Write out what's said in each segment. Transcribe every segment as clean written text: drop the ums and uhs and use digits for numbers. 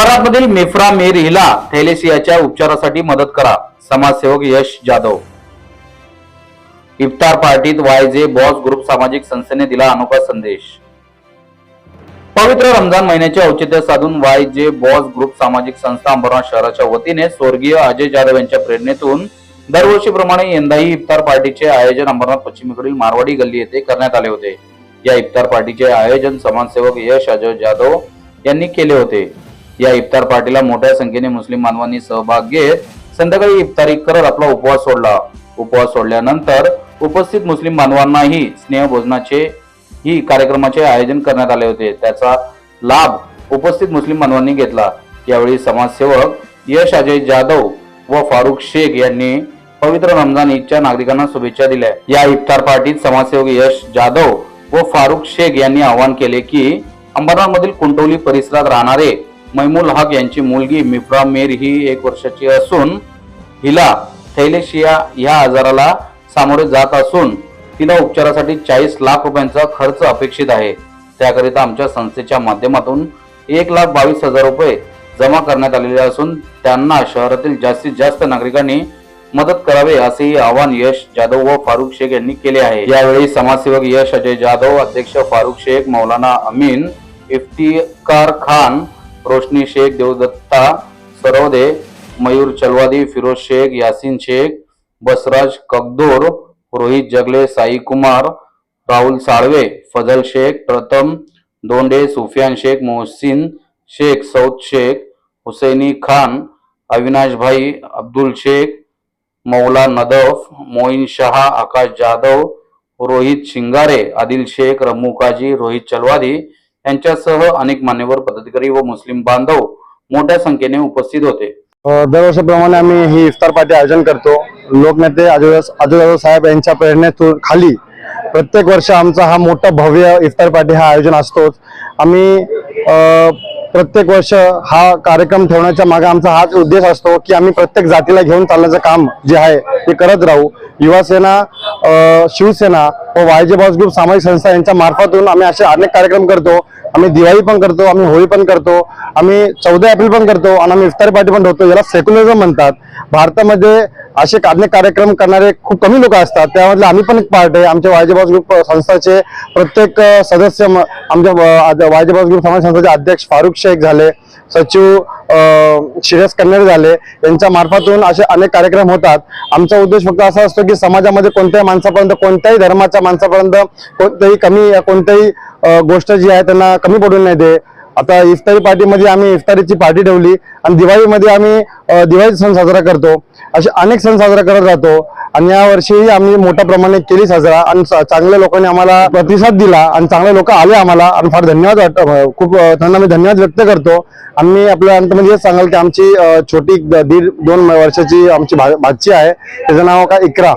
अंबरनाथमधील मिफ्रा मेर हिला थॅलेसियाच्या उपचारासाठी मदत करा, समाजसेवक यश जाधव। इफ्तार पार्टीत वायजे बॉस ग्रुप सामाजिक संस्थेने दिला अनोखा संदेश। पवित्र रमजान महिन्याचे औचित्य साधून वायजे बॉस ग्रुप सामाजिक संस्था अंबरनाथ शहराच्या वतीने स्वर्गीय अजय जाधव यांच्या प्रेरणेतून दरवर्षीप्रमाणे यंदाही इफ्तार पार्टीचे आयोजन अंबरनाथ पश्चिमेकडील मारवाडी गल्ली येथे करण्यात आले होते। या इफ्तार पार्टीचे आयोजन समाजसेवक यश अजय जाधव यांनी केले होते। या इफ्तार पार्टीला मोठ्या संख्येने मुस्लिम बांधवांनी सहभाग घेत संध्याकाळी इफ्तारी करत आपला उपवास सोडला। उपवास सोडल्यानंतर उपस्थित मुस्लिम बांधवांनाही स्नेहभोजनाचे ही कार्यक्रमाचे आयोजन करण्यात आले होते। त्याचा लाभ उपस्थित मुस्लिम बांधवांनी घेतला। यावेळी समाजसेवक यश अजय जाधव व फारुख शेख यांनी पवित्र रमजान ईदच्या नागरिकांना शुभेच्छा दिल्या। या इफ्तार पार्टीत समाजसेवक यश जाधव व फारुख शेख यांनी आवाहन केले की अंबरनाथमधील कुंटोली परिसरात राहणारे मैमुल हक यांची मुलगी मिफ्रा मेर ही 1 वर्षाची असून हिला थॅलेसिया या आजाराला सामोरे जात असून तिला उपचारासाठी 40 लाख रुपयांचा खर्च अपेक्षित आहे। त्याकरिता आमच्या संस्थेच्या माध्यमातून 1,22,000 रुपये जमा करण्यात आलेले असून त्यांना शहरातील जास्तीत जास्त नागरिकांनी मदत करावे असेही आवाहन यश जाधव व फारुख शेख यांनी केले आहे। यावेळी समाजसेवक यश अजय जाधव, अध्यक्ष फारुख शेख, मौलाना अमीन, इफ्तिकार खान, रोशनी शेख, देवदत्ता सरवदे, मयूर चलवादी, फिरोज शेख, यासीन शेख, बसराज कगदोर, रोहित जगले, साई कुमार, राहुल साळवे, फजल शेख, प्रथम दोंडे, सुफियान शेख, मोहसिन शेख, सौद शेख, हुसैनी खान, अविनाश भाई, अब्दुल शेख, मौला नदफ, मोइन शाह, आकाश जाधव, रोहित शिंगारे, आदिल शेख, रमू काजी, रोहित चलवादी यांच्यासह अनेक मान्यवर पदाधिकारी व मुस्लिम बांधव मोठ्या संख्येने उपस्थित होते। दरवर्षीप्रमाणे आम्ही ही इफ्तार पार्टी आयोजन करतो। लोकनेते अजय जाधव साहेब यांच्या प्रेरणेतून खाली प्रत्येक वर्ष आमचा हा मोठा भव्य इफ्तार पार्टी हा आयोजन असतोच। आम्ही प्रत्येक वर्ष हा कार्यक्रम ठेवण्याच्या मागे आमचा हाच उद्देश असतो की आम्ही प्रत्येक जातीला घेऊन चालण्याचं काम जे आहे ते करत राहू। युवासेना, शिवसेना व वायजे बॉस ग्रुप सामाजिक संस्था यांच्या मार्फतून आम्ही असे अनेक कार्यक्रम करतो। आम्ही दिवाळी पण करतो, आम्ही होळी पण करतो, आम्ही 14 एप्रिल पण करतो आणि आम्ही इफ्तार पार्टी पण ठेवतो। याला सेक्युलरिझम म्हणतात। भारतामध्ये असे अनेक कार्यक्रम करणारे खूप कमी लोक असतात, त्यामधले आम्ही पण एक पार्ट आहे। आमच्या वायजे बॉस ग्रुप संस्थेचे प्रत्येक सदस्य आमच्या वायजे बॉस ग्रुप समाज संस्थेचे अध्यक्ष फारुख शेख झाले, सचिव श्रेयस कन्नड झाले, यांच्या मार्फतून असे अनेक कार्यक्रम होतात। आमचा उद्देश फक्त असा असतो की समाजामध्ये कोणत्याही माणसापर्यंत, कोणत्याही धर्माच्या माणसापर्यंत कोणत्याही कमी, कोणत्याही गोष्ट जी आहे त्यांना कमी पडून नाही दे। आता इफ्तारी पार्टीमध्ये आम्ही इफ्तारीची पार्टी ठेवली आणि दिवाळीमध्ये आम्ही दिवाळी सण साजरा करतो। असे अनेक सण साजरा करत राहतो आणि या वर्षीही आम्ही मोठ्या प्रमाणात केली साजरा आणि चांगल्या लोकांनी आम्हाला प्रतिसाद दिला आणि चांगले लोक आले आम्हाला आणि फार धन्यवाद खूप त्यांना मी धन्यवाद व्यक्त करतो। आम्ही आपल्या अंतमध्ये हेच सांगाल की आमची छोटी 1.5-2 वर्षाची आमची भाची आहे, त्याचं नाव काय इकरा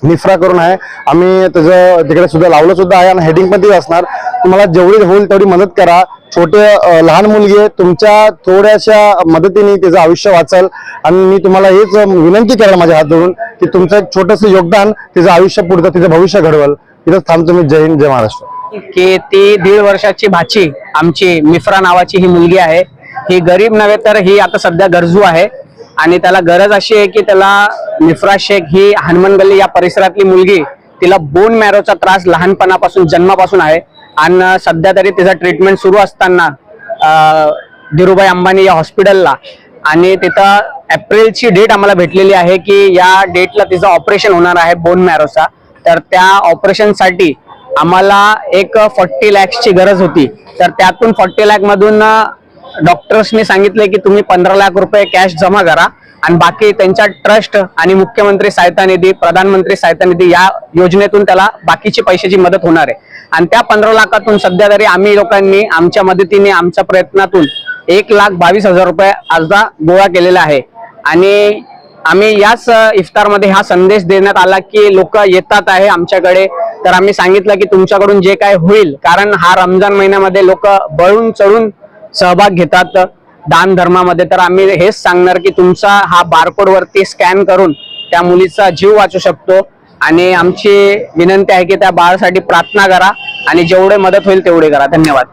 मिफ्रा करून आहे। आम्ही त्याचं तिकडे सुद्धा लावलं सुद्धा आहे आणि हेडिंग पण ती असणार। तुम्हाला जेवढी होईल तेवढी मदत करा। छोटे लहान मुलगी आहे, तुमच्या थोड्याशा मदतीने तिचं आयुष्य वाचेल आणि मी तुम्हाला हेच विनंती करेल माझ्या हात धरून की तुमचं एक छोटंसं योगदान तिचं आयुष्य पुढचं, तिचं भविष्य घडवल। इथं थांबतो मी। जय हिंद, जय महाराष्ट्र। की ती 1.5 वर्षाची भाची आमची मिफ्रा नावाची ही मुलगी आहे। ही गरीब नव्हे तर ही आता सध्या गरजू आहे आणि त्याला गरज अशी आहे की त्याला मिफ्रा शेख ही हनुमान गल्ली या परिसरातली मुलगी, तिला बोन मॅरोचा त्रास लहानपणापासून, जन्मापासून आहे आणि सध्या तरी तिचा ट्रीटमेंट सुरू असताना धीरूभाई अंबानी या हॉस्पिटलला आणि तिथं एप्रिलची डेट आम्हाला भेटलेली आहे की या डेटला तिचं ऑपरेशन होणार आहे बोन मॅरोचा। तर त्या ऑपरेशनसाठी आम्हाला एक 40 लाखची गरज होती। तर त्यातून 40 लाख मधून डॉक्टर्सनी सांगितले की तुम्ही 15 लाख रुपये कॅश जमा करा आणि बाकी त्यांच्या ट्रस्ट आणि मुख्यमंत्री सहायता निधी, प्रधानमंत्री सहायता निधी या योजनेतून त्याला बाकीची पैशाची मदत होणार आहे। आणि त्या 15 लाखातून सध्या तरी आम्ही लोकांनी आमच्या मदतीने, आमच्या प्रयत्नातून 1,22,000 रुपये आजदा गोळा केलेला आहे। आणि आम्ही याच इफ्तारमध्ये हा संदेश देण्यात आला की लोक येतात आहे आमच्याकडे, तर आम्ही सांगितलं की तुमच्याकडून जे काय होईल, कारण हा रमजान महिन्यामध्ये लोक बळून चढून सहभाग घेतात दान धर्मामध्ये, तर आम्ही हेच सांगणार की तुमचा हा बारकोड वरती स्कॅन करून त्या मुलीचा जीव वाचू शकतो। आणि आमची विनंती आहे की त्या बाळासाठी प्रार्थना करा आणि जेवढे मदत होईल तेवढे करा। धन्यवाद।